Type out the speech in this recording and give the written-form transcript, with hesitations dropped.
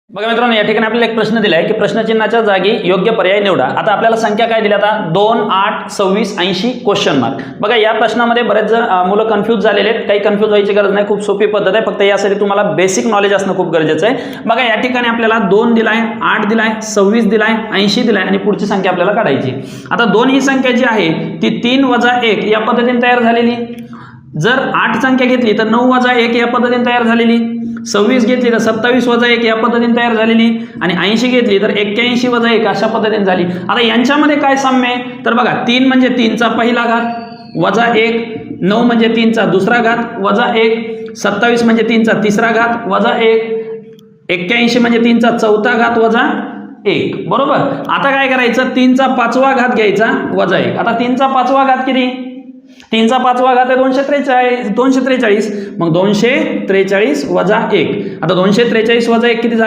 बघा मित्रांनो, या ठिकाणी आपल्याला एक प्रश्न दिला आहे की प्रश्नचिन्हाच्या जागी योग्य पर्याय निवडा. आता आपल्याला संख्या काय दिल्या, आता 2, 8, 26, 80 क्वेश्चन मार्क. बघा या प्रश्नामध्ये बरेच मुलं कन्फ्यूज झालेले आहेत. काही कन्फ्यूज व्हायची गरज नाही, खूप सोपी पद्धत आहे. फक्त यासाठी तुम्हाला बेसिक नॉलेज असणं खूप गरजेचं आहे. बघा या ठिकाणी आपल्याला 2 दिलाय, 8 दिलाय, 26 दिलाय, 80 दिलाय आणि पुढची संख्या आपल्याला काढायची. आता 2 ही संख्या जी आहे ती 3 - 1 या पद्धतीने तयार झालेली. जर 8 संख्या घेतली तर 9 - 1 या पद्धतीने तयार झालेली. 26 घेतली तर 27 - 1 या पद्धतीने तयार झालेली आणि 80 घेतली तर 81 - 1 अशा पद्धतीने झाली. आता यांच्यामध्ये काय साम्य आहे तर बघा, 3 म्हणजे 3 चा पहिला घात वजा 1, 9 म्हणजे 3 चा दुसरा घात वजा 1, 27 म्हणजे 3 चा तिसरा घात वजा 1, 81 म्हणजे 3 चा चौथा घात वजा 1. बरोबर. आता काय करायचं, 3 चा पाचवा घात घ्यायचा वजा 1. आता 3 चा पाचवा घात किती, 3 चा पाचवा घात आहे 243. मग 243 वजा 1. आता 243 वजा 1 किती झालं,